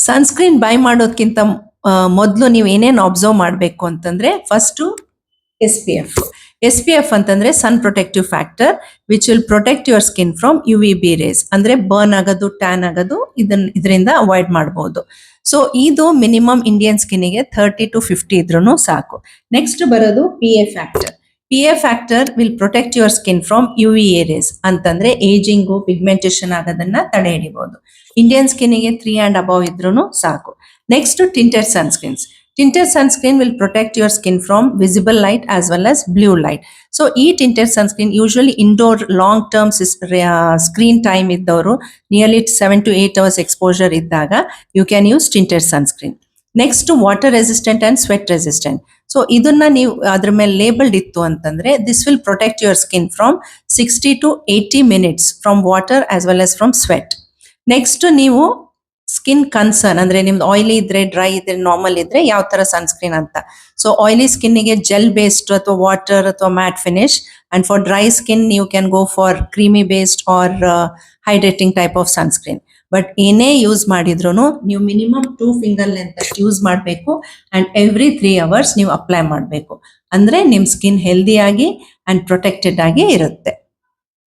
Sunscreen by ಮಾಡೋದಕ್ಕಿಂತ ಮೊದಲು ನೀವು ಏನೇನು ಅಬ್ಸರ್ವ್ ಮಾಡಬೇಕು ಅಂತಂದ್ರೆ ಫಸ್ಟು ಎಸ್ ಪಿ ಎಫ್ ಅಂತಂದ್ರೆ sun protective factor which will protect your skin from UVB rays ಅಂದ್ರೆ ಬರ್ನ್ ಆಗೋದು ಟ್ಯಾನ್ ಆಗೋದು ಇದರಿಂದ ಅವಾಯ್ಡ್ ಮಾಡಬಹುದು. ಸೊ ಇದು ಮಿನಿಮಮ್ ಇಂಡಿಯನ್ ಸ್ಕಿನ್ಗೆ 30 to 50 ಇದ್ರೂ ಸಾಕು. ನೆಕ್ಸ್ಟ್ ಬರೋದು P A factor will protect your skin from UVA rays ಅಂತಂದ್ರೆ ಏಜಿಂಗು ಪಿಗ್ಮೆಂಟೇಷನ್ ಆಗೋದನ್ನ ತಡೆ ಹಿಡಿಬಹುದು. ಇಂಡಿಯನ್ ಸ್ಕಿನ್ಗೆ 3 and above ಇದ್ರೂ ಸಾಕು. Next tinted sunscreens. Tinted sunscreen will protect your skin from visible light as well as blue light. So, tinted sunscreen usually indoor long-term screen time iddavaru nearly 7 to 8 hours exposure iddaga you can use tinted sunscreen. Next, water resistant and sweat resistant. So, idunna ನೀವು ಅದರ ಮೇಲೆ labelled ಇತ್ತು ಅಂತಂದ್ರೆ this will protect your skin from 60 to 80 minutes from water as well as from sweat. Next, ನೀವು skin concern ಅಂದ್ರೆ ನಿಮ್ದು oily ಇದ್ರೆ dry ಇದ್ರೆ ನಾರ್ಮಲ್ ಇದ್ರೆ ಯಾವ ತರ ಸನ್ಸ್ಕ್ರೀನ್ ಅಂತ. ಸೊ ಆಯಿಲಿ ಸ್ಕಿನ್ಗೆ ಜೆಲ್ ಬೇಸ್ಡ್ ಅಥವಾ ವಾಟರ್ ಅಥವಾ matte finish and for dry skin you can go for creamy based or hydrating type of sunscreen. But ಏನೇ ಯೂಸ್ ಮಾಡಿದ್ರು ನೀವು ಮಿನಿಮಮ್ 2 ಫಿಂಗರ್ ಲೆಂತ್ ಅಷ್ಟು ಯೂಸ್ ಮಾಡಬೇಕು ಅಂಡ್ ಎವ್ರಿ 3 hours ನೀವು apply ಮಾಡಬೇಕು. ಅಂದ್ರೆ ನಿಮ್ ಸ್ಕಿನ್ ಹೆಲ್ದಿ ಆಗಿ ಅಂಡ್ ಪ್ರೊಟೆಕ್ಟೆಡ್ ಆಗಿ ಇರುತ್ತೆ.